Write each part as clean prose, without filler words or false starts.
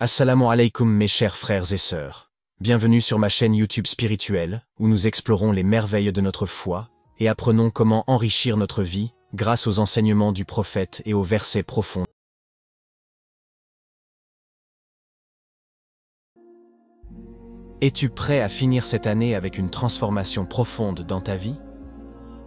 Assalamu alaikum mes chers frères et sœurs. Bienvenue sur ma chaîne YouTube spirituelle, où nous explorons les merveilles de notre foi et apprenons comment enrichir notre vie grâce aux enseignements du prophète et aux versets profonds. Es-tu prêt à finir cette année avec une transformation profonde dans ta vie?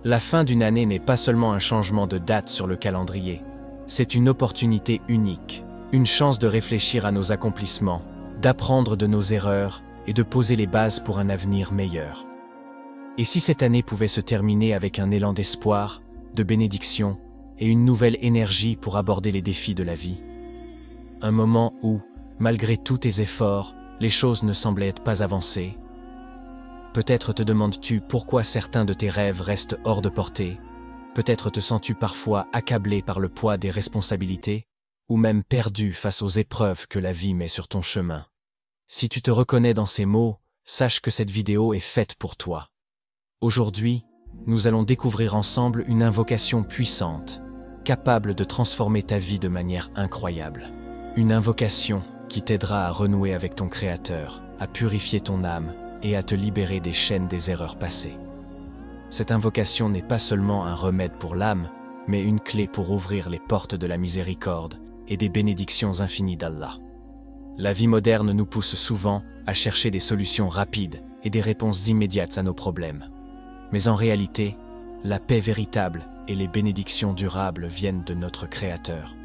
La fin d'une année n'est pas seulement un changement de date sur le calendrier, c'est une opportunité unique, une chance de réfléchir à nos accomplissements, d'apprendre de nos erreurs et de poser les bases pour un avenir meilleur. Et si cette année pouvait se terminer avec un élan d'espoir, de bénédiction et une nouvelle énergie pour aborder les défis de la vie? Un moment où, malgré tous tes efforts, les choses ne semblaient pas avancer. Peut-être te demandes-tu pourquoi certains de tes rêves restent hors de portée. Peut-être te sens-tu parfois accablé par le poids des responsabilités, ou même perdu face aux épreuves que la vie met sur ton chemin. Si tu te reconnais dans ces mots, sache que cette vidéo est faite pour toi. Aujourd'hui, nous allons découvrir ensemble une invocation puissante, capable de transformer ta vie de manière incroyable. Une invocation qui t'aidera à renouer avec ton Créateur, à purifier ton âme et à te libérer des chaînes des erreurs passées. Cette invocation n'est pas seulement un remède pour l'âme, mais une clé pour ouvrir les portes de la miséricorde et des bénédictions infinies d'Allah. La vie moderne nous pousse souvent à chercher des solutions rapides et des réponses immédiates à nos problèmes. Mais en réalité, la paix véritable et les bénédictions durables viennent de notre Créateur.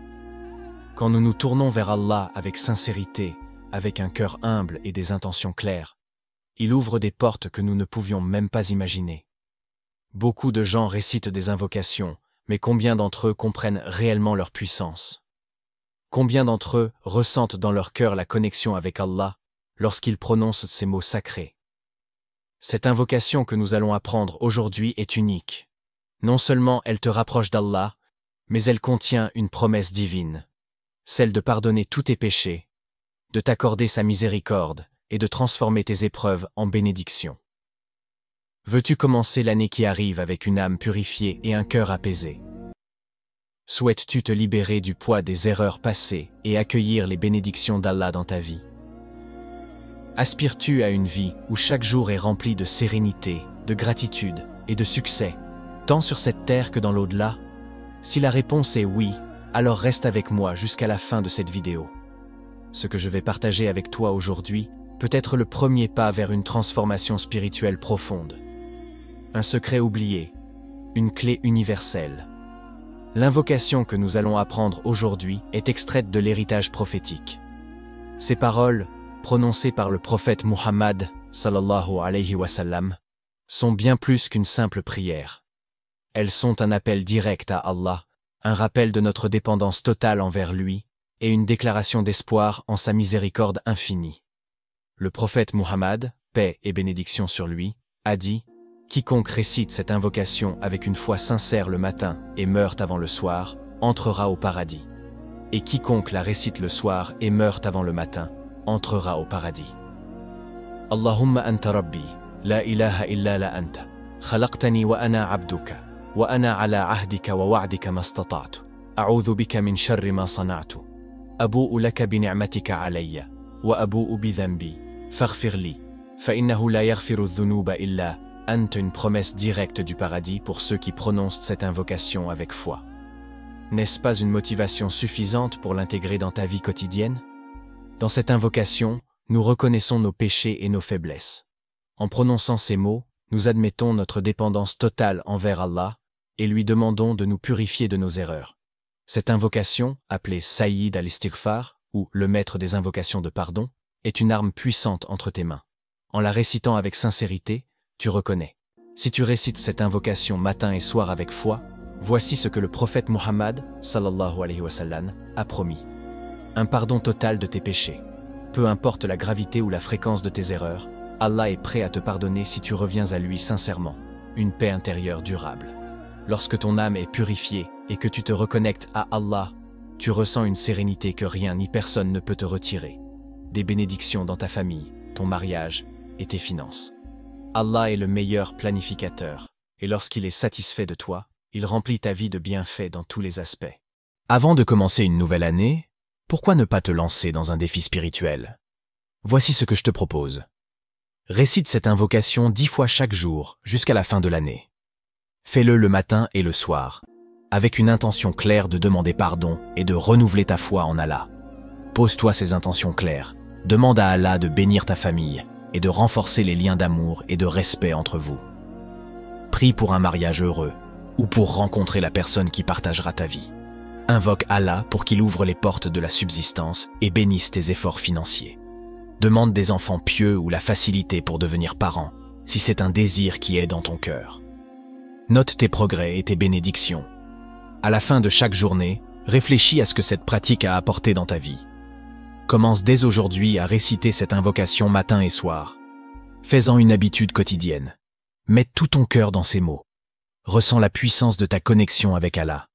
Quand nous nous tournons vers Allah avec sincérité, avec un cœur humble et des intentions claires, il ouvre des portes que nous ne pouvions même pas imaginer. Beaucoup de gens récitent des invocations, mais combien d'entre eux comprennent réellement leur puissance? Combien d'entre eux ressentent dans leur cœur la connexion avec Allah lorsqu'ils prononcent ces mots sacrés? Cette invocation que nous allons apprendre aujourd'hui est unique. Non seulement elle te rapproche d'Allah, mais elle contient une promesse divine, celle de pardonner tous tes péchés, de t'accorder sa miséricorde et de transformer tes épreuves en bénédictions. Veux-tu commencer l'année qui arrive avec une âme purifiée et un cœur apaisé? Souhaites-tu te libérer du poids des erreurs passées et accueillir les bénédictions d'Allah dans ta vie? Aspires-tu à une vie où chaque jour est rempli de sérénité, de gratitude et de succès, tant sur cette terre que dans l'au-delà? Si la réponse est oui, alors reste avec moi jusqu'à la fin de cette vidéo. Ce que je vais partager avec toi aujourd'hui peut être le premier pas vers une transformation spirituelle profonde. Un secret oublié, une clé universelle. L'invocation que nous allons apprendre aujourd'hui est extraite de l'héritage prophétique. Ces paroles, prononcées par le prophète Muhammad, sallallahu alayhi wa sallam, sont bien plus qu'une simple prière. Elles sont un appel direct à Allah, un rappel de notre dépendance totale envers lui, et une déclaration d'espoir en sa miséricorde infinie. Le prophète Muhammad, paix et bénédiction sur lui, a dit: « Quiconque récite cette invocation avec une foi sincère le matin et meurt avant le soir, entrera au paradis. Et quiconque la récite le soir et meurt avant le matin, entrera au paradis. » Allahumma anta rabbi, la ilaha illa la anta, khalaqtani wa ana abduka, wa ana ala ahdika wa wa'dika mastata'tu, a'udhu bika min sharri ma sana'tu, abu'u laka bi ni'matika alayya, wa abu'u bi dhanbi, faghfir li, fa innahu la yaghfiru dhunuba illa anta. Une promesse directe du paradis pour ceux qui prononcent cette invocation avec foi. N'est-ce pas une motivation suffisante pour l'intégrer dans ta vie quotidienne? Dans cette invocation, nous reconnaissons nos péchés et nos faiblesses. En prononçant ces mots, nous admettons notre dépendance totale envers Allah et lui demandons de nous purifier de nos erreurs. Cette invocation, appelée Sayyid al-Istighfar, ou le maître des invocations de pardon, est une arme puissante entre tes mains. En la récitant avec sincérité, tu reconnais. Si tu récites cette invocation matin et soir avec foi, voici ce que le prophète Muhammad, sallallahu alayhi wa sallam, a promis. Un pardon total de tes péchés. Peu importe la gravité ou la fréquence de tes erreurs, Allah est prêt à te pardonner si tu reviens à lui sincèrement. Une paix intérieure durable. Lorsque ton âme est purifiée et que tu te reconnectes à Allah, tu ressens une sérénité que rien ni personne ne peut te retirer. Des bénédictions dans ta famille, ton mariage et tes finances. Allah est le meilleur planificateur, et lorsqu'il est satisfait de toi, il remplit ta vie de bienfaits dans tous les aspects. Avant de commencer une nouvelle année, Pourquoi ne pas te lancer dans un défi spirituel? Voici ce que je te propose. Récite cette invocation 10 fois chaque jour jusqu'à la fin de l'année. Fais-le le matin et le soir, avec une intention claire de demander pardon et de renouveler ta foi en Allah. Pose-toi ces intentions claires. Demande à Allah de bénir ta famille et de renforcer les liens d'amour et de respect entre vous. Prie pour un mariage heureux ou pour rencontrer la personne qui partagera ta vie. Invoque Allah pour qu'il ouvre les portes de la subsistance et bénisse tes efforts financiers. Demande des enfants pieux ou la facilité pour devenir parent, si c'est un désir qui est dans ton cœur. Note tes progrès et tes bénédictions. À la fin de chaque journée, réfléchis à ce que cette pratique a apporté dans ta vie. Commence dès aujourd'hui à réciter cette invocation matin et soir. Fais-en une habitude quotidienne. Mets tout ton cœur dans ces mots. Ressens la puissance de ta connexion avec Allah.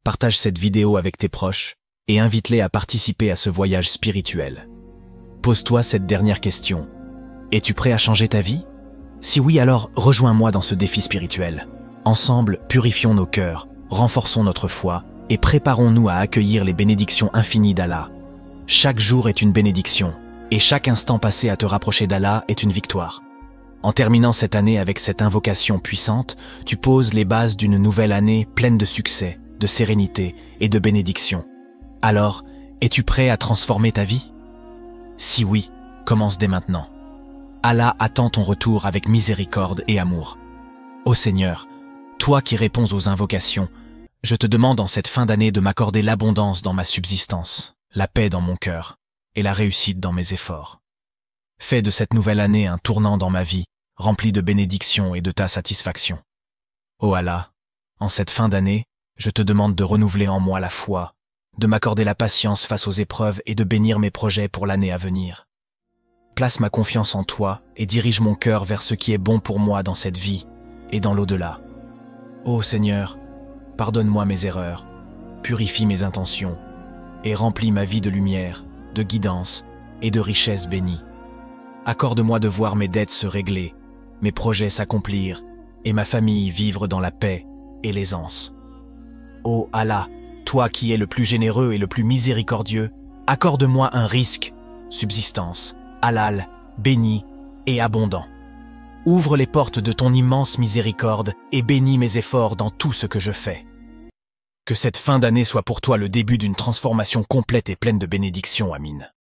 Partage cette vidéo avec tes proches et invite-les à participer à ce voyage spirituel. Pose-toi cette dernière question. Es-tu prêt à changer ta vie? Si oui, alors rejoins-moi dans ce défi spirituel. Ensemble, purifions nos cœurs, renforçons notre foi et préparons-nous à accueillir les bénédictions infinies d'Allah. Chaque jour est une bénédiction et chaque instant passé à te rapprocher d'Allah est une victoire. En terminant cette année avec cette invocation puissante, tu poses les bases d'une nouvelle année pleine de succès, de sérénité et de bénédiction. Alors, es-tu prêt à transformer ta vie? Si oui, commence dès maintenant. Allah attend ton retour avec miséricorde et amour. Ô Seigneur, toi qui réponds aux invocations, je te demande en cette fin d'année de m'accorder l'abondance dans ma subsistance, la paix dans mon cœur et la réussite dans mes efforts. Fais de cette nouvelle année un tournant dans ma vie, rempli de bénédictions et de ta satisfaction. Ô Allah, en cette fin d'année, je te demande de renouveler en moi la foi, de m'accorder la patience face aux épreuves et de bénir mes projets pour l'année à venir. Place ma confiance en toi et dirige mon cœur vers ce qui est bon pour moi dans cette vie et dans l'au-delà. Ô Seigneur, pardonne-moi mes erreurs, purifie mes intentions et remplis ma vie de lumière, de guidance et de richesse bénie. Accorde-moi de voir mes dettes se régler, mes projets s'accomplir et ma famille vivre dans la paix et l'aisance. Ô Allah, toi qui es le plus généreux et le plus miséricordieux, accorde-moi un risque, subsistance, halal, béni et abondant. Ouvre les portes de ton immense miséricorde et bénis mes efforts dans tout ce que je fais. Que cette fin d'année soit pour toi le début d'une transformation complète et pleine de bénédictions, Amin.